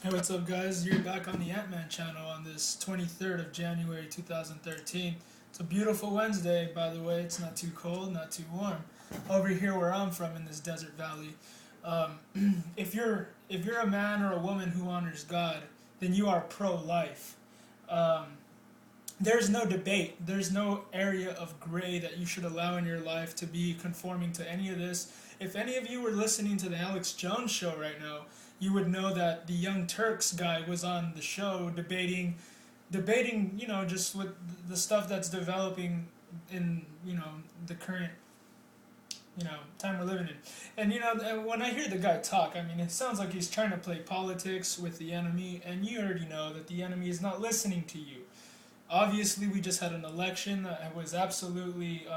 Hey, what's up, guys? You're back on the Ant-Man channel on this 23rd of January 2013. It's a beautiful Wednesday, by the way. It's not too cold, not too warm. Over here where I'm from in this desert valley, if you're a man or a woman who honors God, then you are pro-life. Um, there's no debate. There's no area of gray that you should allow in your life to be conforming to any of this. If any of you were listening to the Alex Jones show right now, you would know that the Young Turks guy was on the show debating, just with the stuff that's developing in, the current, time we're living in. And, when I hear the guy talk, I mean, it sounds like he's trying to play politics with the enemy, and you already know that the enemy is not listening to you. Obviously, we just had an election that was absolutely,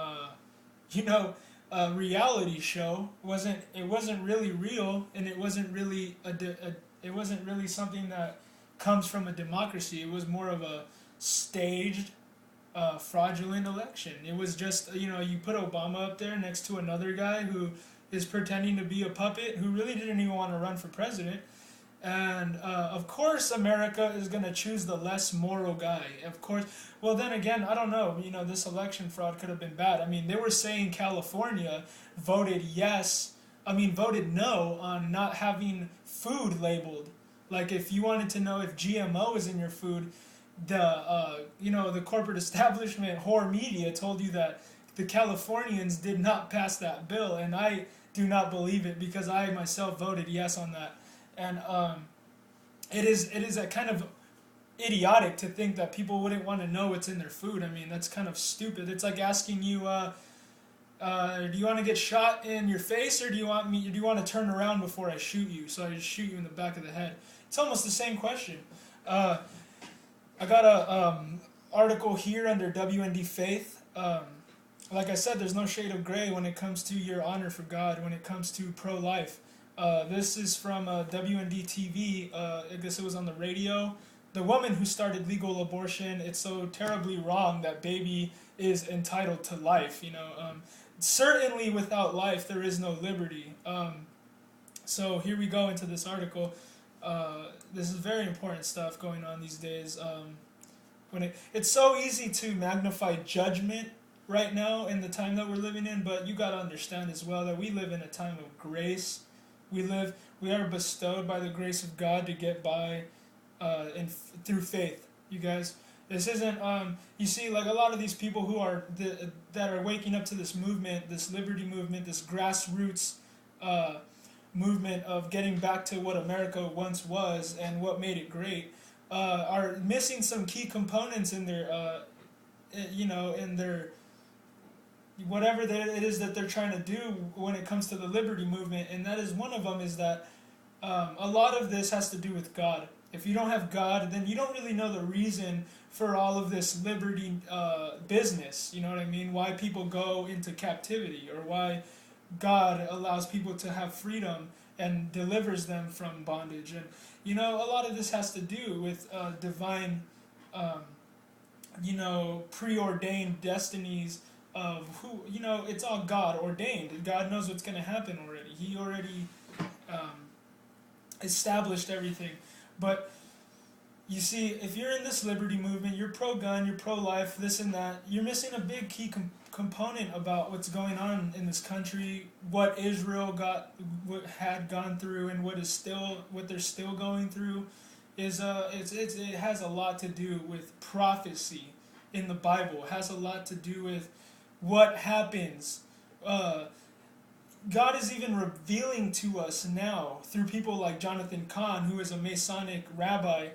you know, a reality show. It wasn't really real, and it wasn't really it wasn't really something that comes from a democracy. It was more of a staged, fraudulent election. It was just you put Obama up there next to another guy who is pretending to be a puppet who really didn't even want to run for president. And of course, America is going to choose the less moral guy. Of course. Well, then again, I don't know. This election fraud could have been bad. I mean, they were saying California voted yes. I mean, voted no on not having food labeled. Like, if you wanted to know if GMO is in your food, the corporate establishment, whore media, told you that the Californians did not pass that bill, and I do not believe it because I myself voted yes on that. And it is a kind of idiotic to think that people wouldn't want to know what's in their food. I mean, that's kind of stupid. It's like asking you, do you want to get shot in your face, or do you want to turn around before I shoot you, so I just shoot you in the back of the head? It's almost the same question. I got a article here under WND Faith. Like I said, there's no shade of gray when it comes to your honor for God, when it comes to pro-life. This is from WND TV. I guess it was on the radio. The woman who started legal abortion, it's so terribly wrong that baby is entitled to life. Certainly without life, there is no liberty. So here we go into this article. This is very important stuff going on these days. It's so easy to magnify judgment right now in the time that we're living in, but you got to understand as well that we live in a time of grace. We are bestowed by the grace of God to get by, through faith. You guys, this isn't. You see, like a lot of these people who are that are waking up to this movement, this liberty movement, this grassroots movement of getting back to what America once was and what made it great, are missing some key components in their, in their whatever it is that they're trying to do when it comes to the liberty movement. And that is one of them is that a lot of this has to do with God. If you don't have God, then you don't really know the reason for all of this liberty business. You know what I mean? Why people go into captivity, or why God allows people to have freedom and delivers them from bondage. And a lot of this has to do with divine, preordained destinies of who, it's all God ordained. God knows what's going to happen already. He already established everything. But you see, if you're in this liberty movement, you're pro-gun, you're pro-life, this and that, you're missing a big key component about what's going on in this country, what Israel had gone through, and what they're still going through. It has a lot to do with prophecy in the Bible. It has a lot to do with what happens. God is even revealing to us now through people like Jonathan Cahn, who is a Masonic rabbi,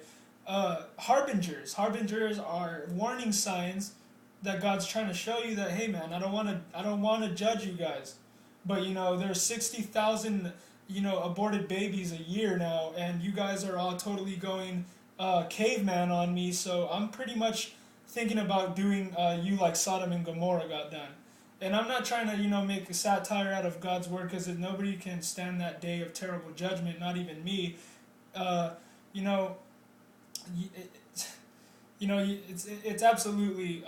harbingers. Harbingers are warning signs that God's trying to show you that, hey man, I don't want to judge you guys, but there's 60,000 aborted babies a year now, and you guys are all totally going caveman on me. So I'm pretty much thinking about doing you like Sodom and Gomorrah got done. And I'm not trying to, make a satire out of God's word, because nobody can stand that day of terrible judgment, not even me. It's absolutely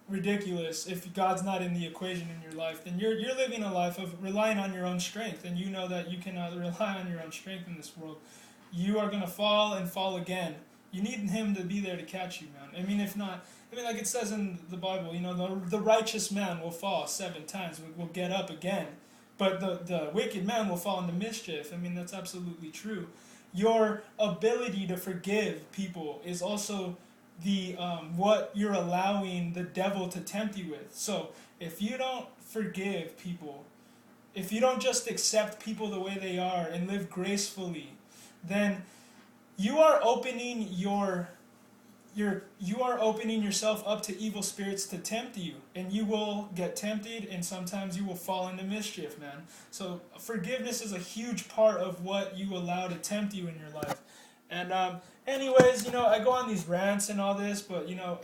ridiculous if God's not in the equation in your life. Then you're living a life of relying on your own strength, and you know that you cannot rely on your own strength in this world. you are going to fall and fall again. You need him to be there to catch you, man. I mean, if not, I mean, like it says in the Bible, you know, the righteous man will fall 7 times, will get up again. But the wicked man will fall into mischief. I mean, that's absolutely true. Your ability to forgive people is also the what you're allowing the devil to tempt you with. So if you don't forgive people, if you don't just accept people the way they are and live gracefully, then you are opening you are opening yourself up to evil spirits to tempt you, and you will get tempted, and sometimes you will fall into mischief, man. So forgiveness is a huge part of what you allow to tempt you in your life. And anyways, you know, I go on these rants and all this, but you know,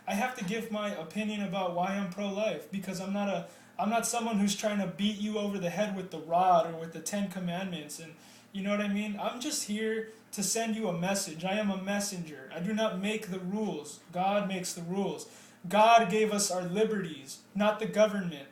I have to give my opinion about why I'm pro-life, because I'm not someone who's trying to beat you over the head with the rod or with the 10 Commandments, and you know what I mean? I'm just here to send you a message. I am a messenger. I do not make the rules. God makes the rules. God gave us our liberties, not the government.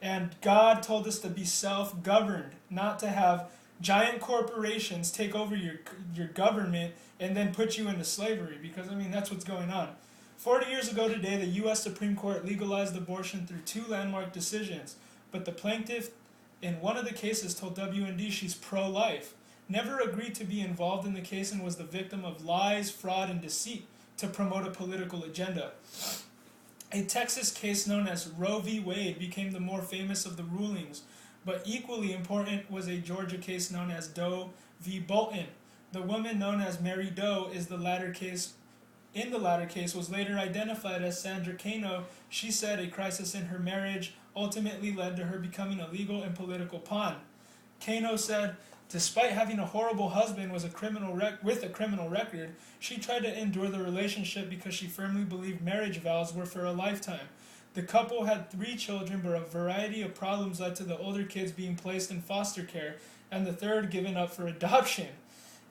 And God told us to be self-governed, not to have giant corporations take over your government and then put you into slavery, because, I mean, that's what's going on. 40 years ago today, the U.S. Supreme Court legalized abortion through 2 landmark decisions, but the plaintiff in one of the cases told WND she's pro-life, never agreed to be involved in the case, and was the victim of lies, fraud, and deceit to promote a political agenda. A Texas case known as Roe v. Wade became the more famous of the rulings, but equally important was a Georgia case known as Doe v. Bolton. The woman known as Mary Doe in the latter case was later identified as Sandra Cano. She said a crisis in her marriage ultimately led to her becoming a legal and political pawn. Cano said, despite having a horrible husband with a criminal record, she tried to endure the relationship because she firmly believed marriage vows were for a lifetime. The couple had 3 children, but a variety of problems led to the older kids being placed in foster care and the third given up for adoption.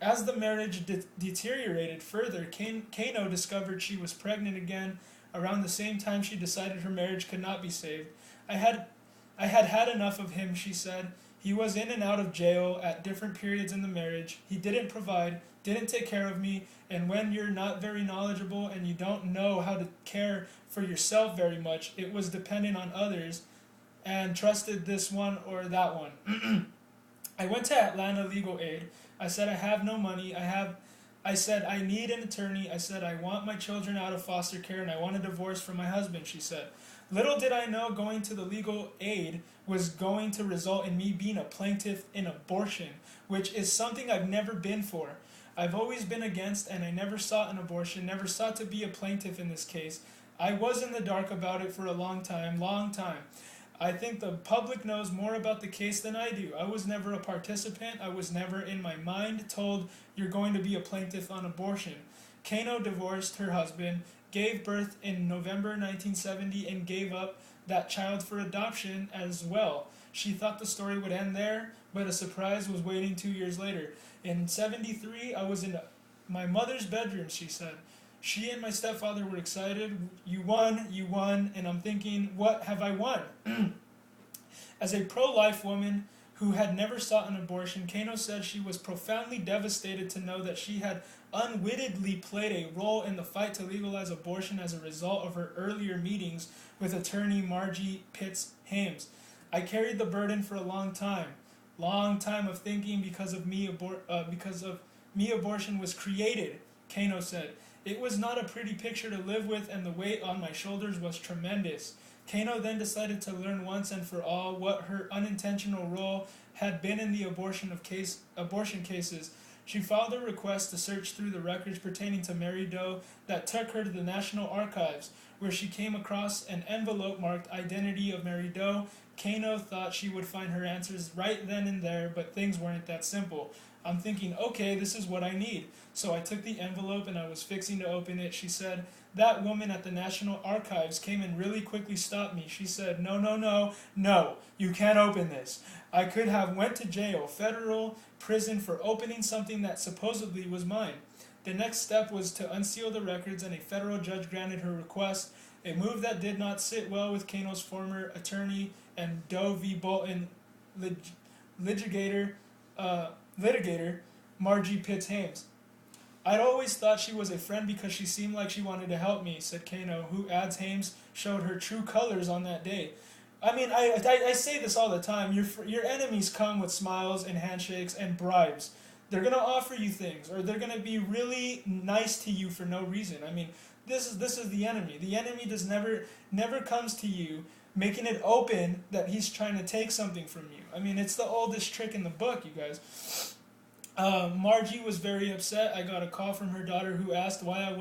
As the marriage deteriorated further, Cano discovered she was pregnant again. Around the same time, she decided her marriage could not be saved. I had enough of him, she said. He was in and out of jail at different periods in the marriage. He didn't provide, didn't take care of me, and when you're not very knowledgeable and you don't know how to care for yourself very much, it was dependent on others and trusted this one or that one. I went to Atlanta Legal Aid. I said I have no money. I said I need an attorney. I said I want my children out of foster care and I want a divorce from my husband, she said. Little did I know going to the legal aid was going to result in me being a plaintiff in abortion, which is something I've never been for. I've always been against, and I never sought an abortion, never sought to be a plaintiff in this case. I was in the dark about it for a long time. I think the public knows more about the case than I do. I was never a participant. I was never in my mind told you're going to be a plaintiff on abortion. Cano divorced her husband, gave birth in November 1970, and gave up that child for adoption as well. She thought the story would end there, but a surprise was waiting 2 years later. In 73, I was in my mother's bedroom, she said. She and my stepfather were excited. You won, and I'm thinking, what have I won? As a pro-life woman who had never sought an abortion, Cano said she was profoundly devastated to know that she had unwittingly played a role in the fight to legalize abortion as a result of her earlier meetings with attorney Margie Pitts Hames. I carried the burden for a long time of thinking because of me abortion was created, Cano said. It was not a pretty picture to live with, and the weight on my shoulders was tremendous. Cano then decided to learn once and for all what her unintentional role had been in the abortion cases. She filed a request to search through the records pertaining to Mary Doe that took her to the National Archives, where she came across an envelope marked Identity of Mary Doe. Cano thought she would find her answers right then and there, but things weren't that simple. I'm thinking, okay, this is what I need. So I took the envelope and I was fixing to open it. She said, that woman at the National Archives came and really quickly stopped me. She said, no, you can't open this. I could have went to jail, federal prison, for opening something that supposedly was mine. The next step was to unseal the records, and a federal judge granted her request, a move that did not sit well with Cano's former attorney and Doe v. Bolton litigator. Margie Pitts Hames. I'd always thought she was a friend because she seemed like she wanted to help me, said Kano, who adds Hames showed her true colors on that day. I mean, I say this all the time. Your enemies come with smiles and handshakes and bribes. They're going to offer you things, or they're going to be really nice to you for no reason. I mean, this is the enemy. The enemy does never comes to you making it open that he's trying to take something from you. I mean, it's the oldest trick in the book, you guys. Margie was very upset. I got a call from her daughter who asked why I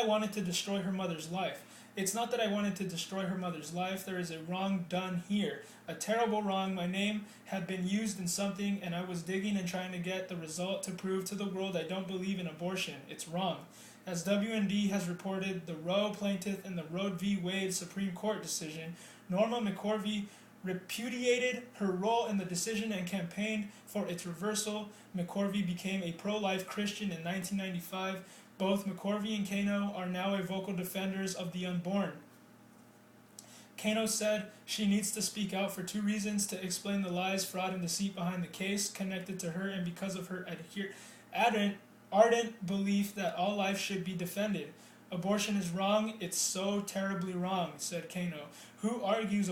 wanted to destroy her mother's life. It's not that I wanted to destroy her mother's life. There is a wrong done here. A terrible wrong. My name had been used in something, and I was digging and trying to get the result to prove to the world I don't believe in abortion. It's wrong. As WND has reported, the Roe plaintiff in the Roe v. Wade Supreme Court decision, Norma McCorvey repudiated her role in the decision and campaigned for its reversal. McCorvey became a pro-life Christian in 1995. Both McCorvey and Kano are now a vocal defenders of the unborn. Kano said she needs to speak out for two reasons: to explain the lies, fraud, and deceit behind the case connected to her, and because of her ardent belief that all life should be defended. Abortion is wrong. It's so terribly wrong, said Kano, who argues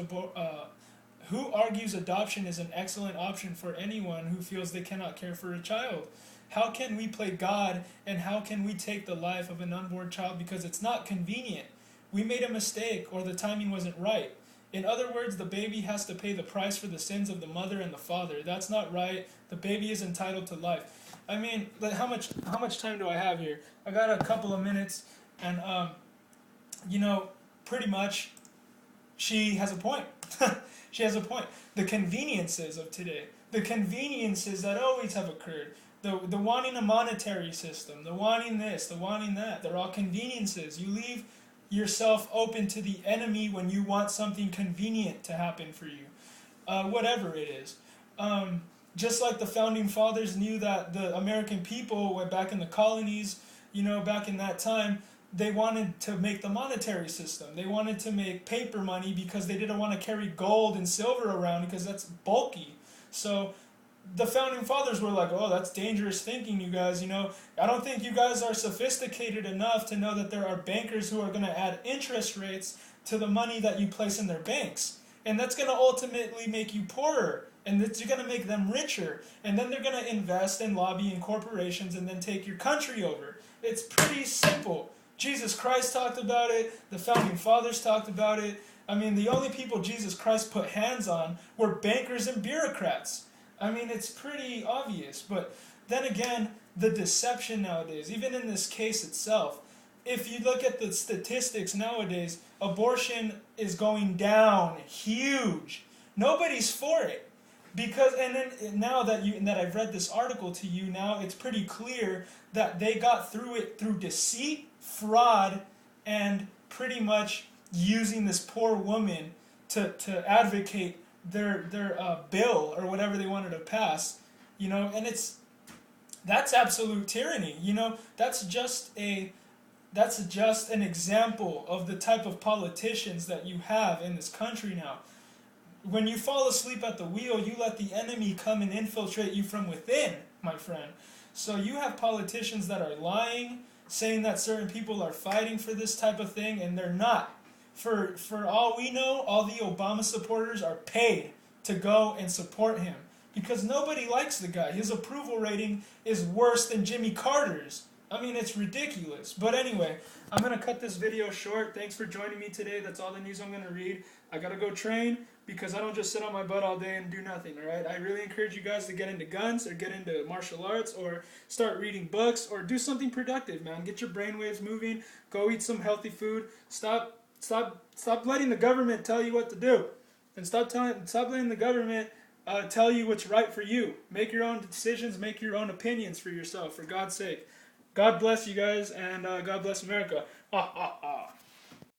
adoption is an excellent option for anyone who feels they cannot care for a child. How can we play God, and how can we take the life of an unborn child because it's not convenient? We made a mistake, or the timing wasn't right. In other words, the baby has to pay the price for the sins of the mother and the father. That's not right. The baby is entitled to life. I mean, how much time do I have here? I got a couple of minutes, and pretty much, she has a point. She has a point. The conveniences of today, the conveniences that always have occurred, the wanting a monetary system, the wanting this, the wanting that, they're all conveniences. You leave yourself open to the enemy when you want something convenient to happen for you, whatever it is. Just like the founding fathers knew that the American people went back in the colonies, back in that time, they wanted to make the monetary system. They wanted to make paper money because they didn't want to carry gold and silver around because that's bulky. So the founding fathers were like, oh, that's dangerous thinking, you guys. I don't think you guys are sophisticated enough to know that there are bankers who are going to add interest rates to the money that you place in their banks. And that's going to ultimately make you poorer. And it's going to make them richer. And then they're going to invest and lobby in corporations and then take your country over. It's pretty simple. Jesus Christ talked about it. The founding fathers talked about it. I mean, the only people Jesus Christ put hands on were bankers and bureaucrats. I mean, it's pretty obvious. But then again, the deception nowadays, even in this case itself, if you look at the statistics nowadays, abortion is going down huge. Nobody's for it. Because, and then now that I've read this article to you, now it's pretty clear that they got through it through deceit, fraud, and pretty much using this poor woman to advocate their bill or whatever they wanted to pass, and that's absolute tyranny. That's just an example of the type of politicians that you have in this country now. When you fall asleep at the wheel, you let the enemy come and infiltrate you from within, my friend. So you have politicians that are lying, saying that certain people are fighting for this type of thing, and they're not. For all we know, all the Obama supporters are paid to go and support him. Because nobody likes the guy. His approval rating is worse than Jimmy Carter's. I mean, it's ridiculous. But anyway, I'm going to cut this video short. Thanks for joining me today. That's all the news I'm going to read. I got to go train because I don't just sit on my butt all day and do nothing, all right? I really encourage you guys to get into guns or get into martial arts or start reading books or do something productive, man. Get your brainwaves moving. Go eat some healthy food. Stop letting the government tell you what to do. And stop letting the government tell you what's right for you. Make your own decisions. Make your own opinions for yourself, for God's sake. God bless you guys, and God bless America. Ah, ah, ah.